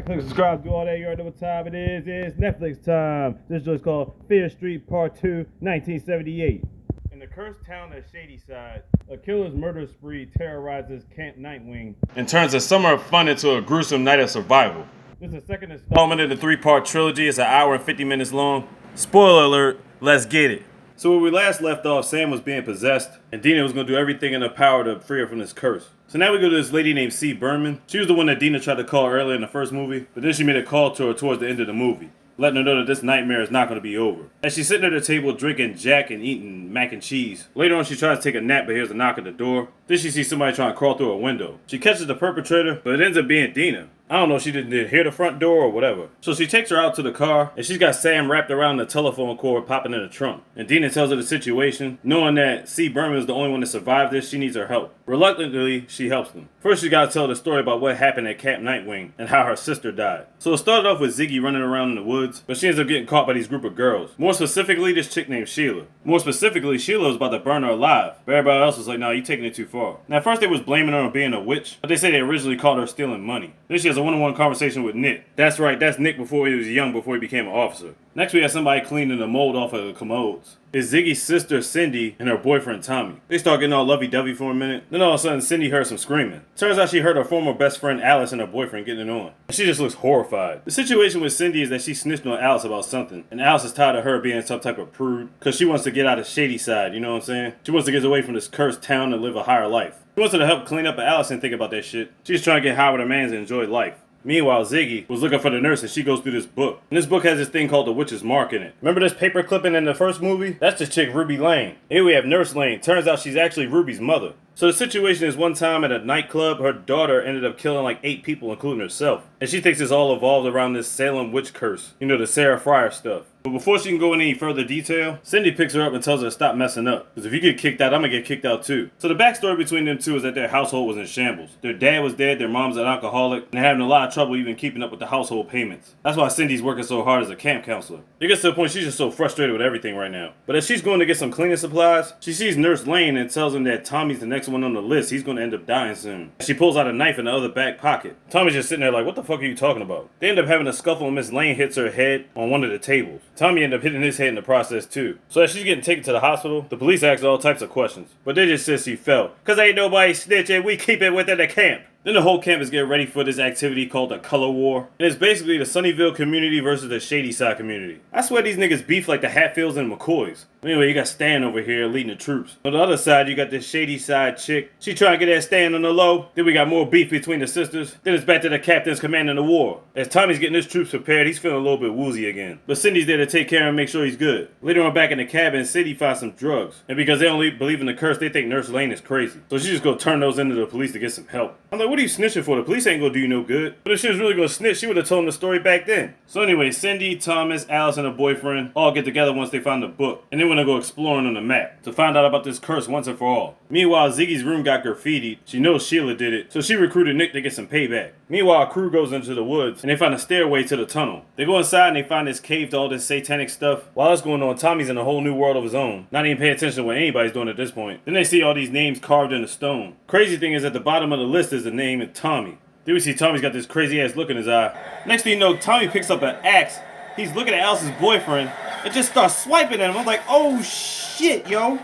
Click subscribe, do all that. You already know what time it is. It's Netflix time. This joint's called Fear Street Part 2, 1978. In the cursed town of Shadyside, a killer's murder spree terrorizes Camp Nightwing and turns a summer of fun into a gruesome night of survival. This is the second installment in the three-part trilogy. It's an hour and 50 minutes long. Spoiler alert, let's get it. So when we last left off, Sam was being possessed, and Dina was going to do everything in her power to free her from this curse. So now we go to this lady named C. Berman. She was the one that Dina tried to call earlier in the first movie, but then she made a call to her towards the end of the movie, letting her know that this nightmare is not going to be over. As she's sitting at her table drinking Jack and eating mac and cheese. Later on she tries to take a nap, but hears a knock at the door. Then she sees somebody trying to crawl through a window. She catches the perpetrator, but it ends up being Dina. I don't know if she didn't hear the front door or whatever. So she takes her out to the car, and she's got Sam wrapped around the telephone cord popping in the trunk. And Dina tells her the situation, knowing that C. Berman is the only one to survive this. She needs her help. Reluctantly, she helps them. First, she gotta tell the story about what happened at Camp Nightwing and how her sister died. So it started off with Ziggy running around in the woods, but she ends up getting caught by these group of girls. More specifically, this chick named Sheila. More specifically, Sheila was about to burn her alive, but everybody else was like, "No, you're taking it too far." Now, at first they was blaming her on being a witch, but they say they originally caught her stealing money. Then she has a one-on-one conversation with Nick. That's right, that's Nick before he was young, before he became an officer. Next we have somebody cleaning the mold off of the commodes. It's Ziggy's sister Cindy and her boyfriend Tommy. They start getting all lovey-dovey for a minute. Then all of a sudden Cindy heard some screaming. Turns out she heard her former best friend Alice and her boyfriend getting it on. And she just looks horrified. The situation with Cindy is that she snitched on Alice about something. And Alice is tired of her being some type of prude. Because she wants to get out of Shadyside, you know what I'm saying? She wants to get away from this cursed town and live a higher life. She wants her to help clean up, but Alice didn't think about that shit. She's trying to get high with her mans and enjoy life. Meanwhile, Ziggy was looking for the nurse and she goes through this book. And this book has this thing called the Witch's Mark in it. Remember this paper clipping in the first movie? That's the chick Ruby Lane. Here we have Nurse Lane. Turns out she's actually Ruby's mother. So the situation is one time at a nightclub, her daughter ended up killing like 8 people, including herself. And she thinks it's all evolved around this Salem witch curse. You know, the Sarah Fryer stuff. But before she can go into any further detail, Cindy picks her up and tells her to stop messing up. Because if you get kicked out, I'm going to get kicked out too. So the backstory between them two is that their household was in shambles. Their dad was dead, their mom's an alcoholic, and they're having a lot of trouble even keeping up with the household payments. That's why Cindy's working so hard as a camp counselor. It gets to the point she's just so frustrated with everything right now. But as she's going to get some cleaning supplies, she sees Nurse Lane and tells him that Tommy's the next one on the list. He's going to end up dying soon. She pulls out a knife in the other back pocket. Tommy's just sitting there like, what the fuck are you talking about? They end up having a scuffle and Miss Lane hits her head on one of the tables. Tommy ends up hitting his head in the process too. So as she's getting taken to the hospital, the police ask all types of questions. But they just says she fell. Cause ain't nobody snitching, we keep it within the camp. Then the whole camp is getting ready for this activity called the Color War. And it's basically the Sunnyvale community versus the Shadyside community. I swear these niggas beef like the Hatfields and McCoys. Anyway, you got Stan over here leading the troops. On the other side, you got this Shadyside chick. She trying to get that Stan on the low. Then we got more beef between the sisters. Then it's back to the captains commanding the war. As Tommy's getting his troops prepared, he's feeling a little bit woozy again. But Cindy's there to take care of him and make sure he's good. Later on back in the cabin, Cindy finds some drugs. And because they don't believe in the curse, they think Nurse Lane is crazy. So she just go turn those into the police to get some help. I'm like, what are you snitching for? The police ain't gonna do you no good. But if she was really gonna snitch, she would have told him the story back then. So anyway, Cindy, Thomas, Alice, and her boyfriend all get together once they find the book. And they want to go exploring on the map to find out about this curse once and for all. Meanwhile, Ziggy's room got graffitied. She knows Sheila did it, so she recruited Nick to get some payback. Meanwhile, a crew goes into the woods and they find a stairway to the tunnel. They go inside and they find this cave to all this satanic stuff. While that's going on, Tommy's in a whole new world of his own, not even paying attention to what anybody's doing at this point. Then they see all these names carved in the stone. Crazy thing is at the bottom of the list is the name of Tommy. Then we see Tommy's got this crazy ass look in his eye. Next thing you know, Tommy picks up an axe. He's looking at Alice's boyfriend and just starts swiping at him. I'm like, oh shit, yo.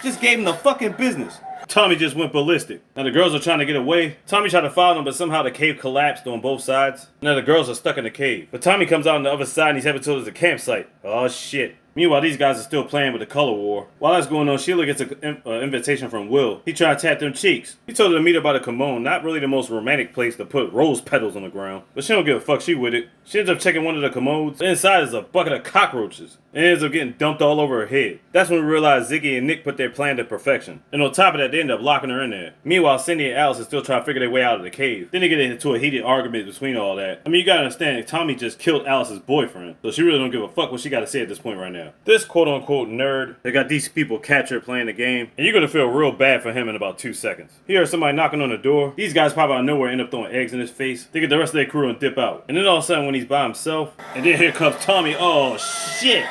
Just gave him the fucking business. Tommy just went ballistic. Now the girls are trying to get away. Tommy tried to follow them, but somehow the cave collapsed on both sides. Now the girls are stuck in the cave. But Tommy comes out on the other side and he's headed towards the campsite. Oh shit. Meanwhile, these guys are still playing with the color war. While that's going on, Sheila gets an invitation from Will. He tried to tap them cheeks. He told her to meet her by the commode. Not really the most romantic place to put rose petals on the ground. But she don't give a fuck, she with it. She ends up checking one of the commodes. Inside is a bucket of cockroaches. And it ends up getting dumped all over her head. That's when we realize Ziggy and Nick put their plan to perfection. And on top of that, they end up locking her in there. Meanwhile, Cindy and Alice are still trying to figure their way out of the cave. Then they get into a heated argument between all that. I mean, you gotta understand, Tommy just killed Alice's boyfriend. So she really don't give a fuck what she gotta say at this point right now. This quote-unquote nerd, they got these people captured playing the game. And you're gonna feel real bad for him in about 2 seconds. He hears somebody knocking on the door. These guys pop out of nowhere and end up throwing eggs in his face. They get the rest of their crew and dip out. And then all of a sudden when he's by himself, and then here comes Tommy. Oh shit!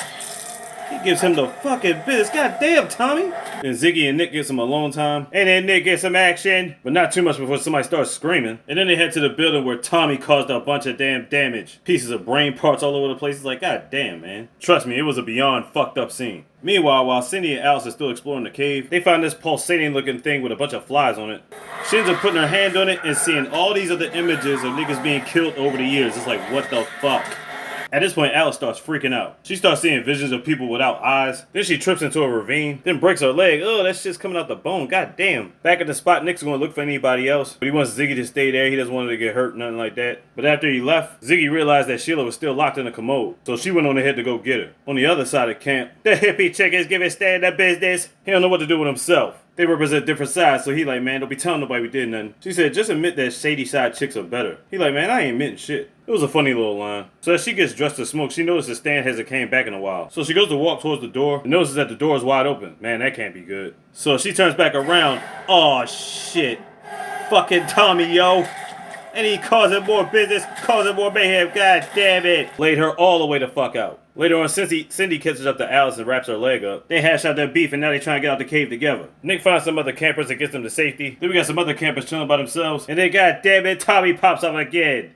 He gives him the fucking business. God damn, Tommy. Then Ziggy and Nick get some alone time. And then Nick gets some action. But not too much before somebody starts screaming. And then they head to the building where Tommy caused a bunch of damn damage. Pieces of brain parts all over the place. It's like, god damn, man. Trust me, it was a beyond fucked up scene. Meanwhile, while Cindy and Alice are still exploring the cave, they find this pulsating looking thing with a bunch of flies on it. She ends up putting her hand on it and seeing all these other images of niggas being killed over the years. It's like, what the fuck? At this point, Alice starts freaking out. She starts seeing visions of people without eyes. Then she trips into a ravine, then breaks her leg. Oh, that shit's coming out the bone. God damn. Back at the spot, Nick's going to look for anybody else, but he wants Ziggy to stay there. He doesn't want her to get hurt, nothing like that. But after he left, Ziggy realized that Sheila was still locked in a commode, so she went on ahead to go get her. On the other side of camp, the hippie chick is giving Stan the business. He don't know what to do with himself. They represent different sides, so he like, man, don't be telling nobody we did nothing. She said, just admit that Shadyside chicks are better. He like, man, I ain't admitting shit. It was a funny little line. So as she gets dressed to smoke, she notices Stan hasn't came back in a while. So she goes to walk towards the door and notices that the door is wide open. Man, that can't be good. So she turns back around. Oh shit. Fucking Tommy, yo. And he causing more business, causing more mayhem. God damn it. Laid her all the way the fuck out. Later on, Cindy catches up to Alice and wraps her leg up. They hash out their beef and now they try to get out the cave together. Nick finds some other campers and gets them to safety. Then we got some other campers chilling by themselves. And then, god damn it, Tommy pops up again.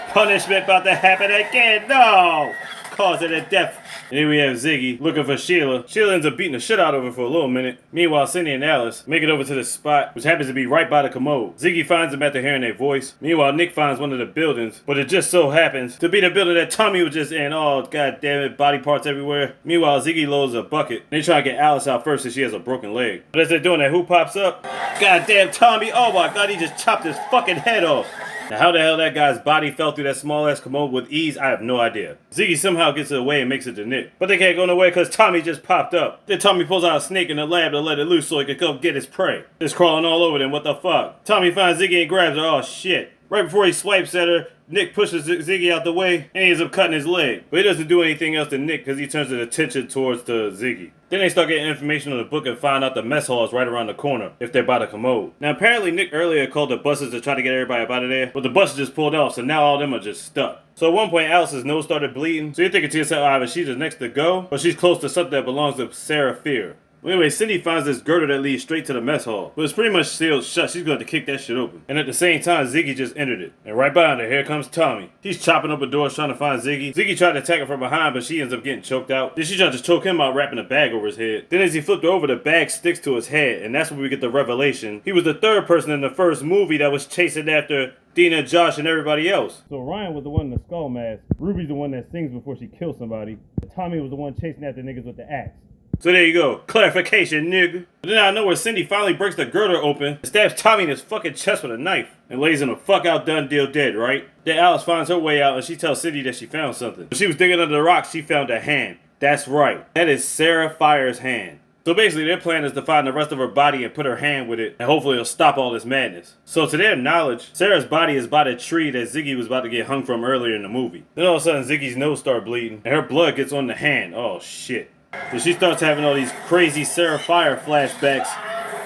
Punishment about to happen again. No! Causing a death. And then we have Ziggy looking for Sheila. Sheila ends up beating the shit out of her for a little minute. Meanwhile, Cindy and Alice make it over to the spot, which happens to be right by the commode. Ziggy finds them after hearing their voice. Meanwhile, Nick finds one of the buildings, but it just so happens to be the building that Tommy was just in. Oh, god damn it, body parts everywhere. Meanwhile, Ziggy loads a bucket. They try to get Alice out first since she has a broken leg. But as they're doing that, who pops up? God damn Tommy. Oh my god, he just chopped his fucking head off. Now, how the hell that guy's body fell through that small-ass commode with ease, I have no idea. Ziggy somehow gets it away and makes it to Nick. But they can't go nowhere because Tommy just popped up. Then Tommy pulls out a snake in the lab to let it loose so he can go get his prey. It's crawling all over them, what the fuck? Tommy finds Ziggy and grabs her, oh shit. Right before he swipes at her, Nick pushes Ziggy out the way and he ends up cutting his leg. But he doesn't do anything else to Nick because he turns his attention towards the Ziggy. Then they start getting information on the book and find out the mess hall is right around the corner if they're by the commode. Now apparently Nick earlier called the buses to try to get everybody up out of there, but the buses just pulled off, so now all of them are just stuck. So at one point Alice's nose started bleeding, so you're thinking to yourself, either she's the next to go, or she's close to something that belongs to Sarah Fear. Well, anyway, Cindy finds this girder that leads straight to the mess hall, but it's pretty much sealed shut. She's going to kick that shit open. And at the same time, Ziggy just entered it. And right behind her, here comes Tommy. He's chopping up the doors trying to find Ziggy. Ziggy tried to attack her from behind, but she ends up getting choked out. Then she tried to choke him out, wrapping a bag over his head. Then as he flipped her over, the bag sticks to his head, and that's where we get the revelation. He was the third person in the first movie that was chasing after Dina, Josh, and everybody else. So Ryan was the one in the skull mask. Ruby's the one that sings before she kills somebody. Tommy was the one chasing after niggas with the axe. So there you go. Clarification, nigga. But then out of nowhere, Cindy finally breaks the girder open and stabs Tommy in his fucking chest with a knife and lays him the fuck out, done deal dead, right? Then Alice finds her way out and she tells Cindy that she found something. When she was digging under the rocks, she found a hand. That's right. That is Sarah Fire's hand. So basically their plan is to find the rest of her body and put her hand with it, and hopefully it'll stop all this madness. So to their knowledge, Sarah's body is by the tree that Ziggy was about to get hung from earlier in the movie. Then all of a sudden Ziggy's nose starts bleeding and her blood gets on the hand. Oh shit. So she starts having all these crazy Sarah Fire flashbacks,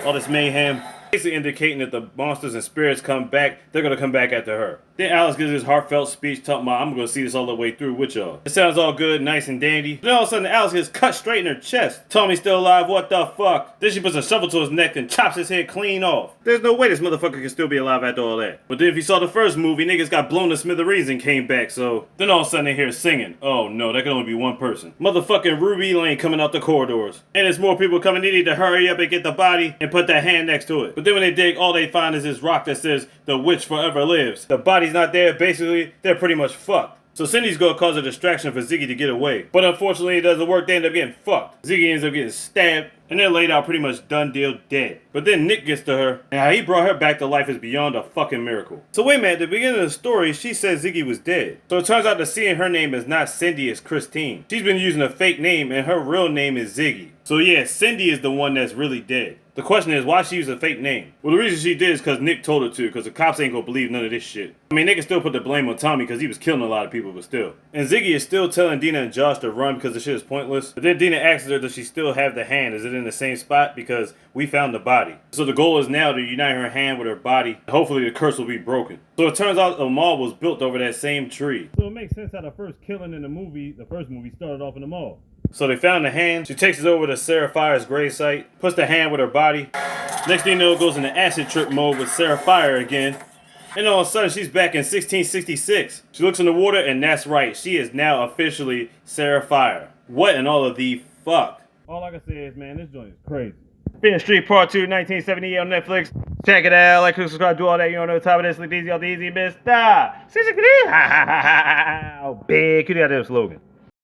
all this mayhem, basically indicating that the monsters and spirits come back, they're going to come back after her. Then Alice gives this heartfelt speech talking about, I'm going to see this all the way through with y'all. It sounds all good, nice and dandy. Then all of a sudden Alice gets cut straight in her chest. Tommy's still alive, what the fuck? Then she puts a shovel to his neck and chops his head clean off. There's no way this motherfucker can still be alive after all that. But then if you saw the first movie, niggas got blown to smithereens and came back, so. Then all of a sudden they hear singing. Oh no, that can only be one person. Motherfucking Ruby Lane coming out the corridors. And there's more people coming, they need to hurry up and get the body and put that hand next to it. But then when they dig, all they find is this rock that says, the witch forever lives. The body's not there, basically, they're pretty much fucked. So Cindy's gonna cause a distraction for Ziggy to get away. But unfortunately it doesn't work, they end up getting fucked. Ziggy ends up getting stabbed, and they're laid out pretty much done deal dead. But then Nick gets to her, and how he brought her back to life is beyond a fucking miracle. So wait a minute, at the beginning of the story, she said Ziggy was dead. So it turns out that seeing her name is not Cindy, it's Christine. She's been using a fake name, and her real name is Ziggy. So yeah, Cindy is the one that's really dead. The question is, why she use a fake name? Well, the reason she did is because Nick told her to, because the cops ain't gonna believe none of this shit. I mean, they can still put the blame on Tommy because he was killing a lot of people, but still. And Ziggy is still telling Dina and Josh to run because the shit is pointless. But then Dina asks her, does she still have the hand? Is it in the same spot? Because we found the body. So the goal is now to unite her hand with her body. Hopefully the curse will be broken. So it turns out the mall was built over that same tree. So it makes sense how the first killing in the first movie started off in the mall. So they found the hand. She takes it over to Sarah Fire's grave site, puts the hand with her body. Next thing you know, it goes into acid trip mode with Sarah Fire again. And all of a sudden, she's back in 1666. She looks in the water, and that's right. She is now officially Sarah Fire. What in all of the fuck? All I can say is, man, this joint is crazy. Fear Street Part 2, 1978 on Netflix. Check it out. Like, subscribe, do all that. You don't know the top of this. Look easy, all the easy, mister. Oh, big. Could you have that slogan?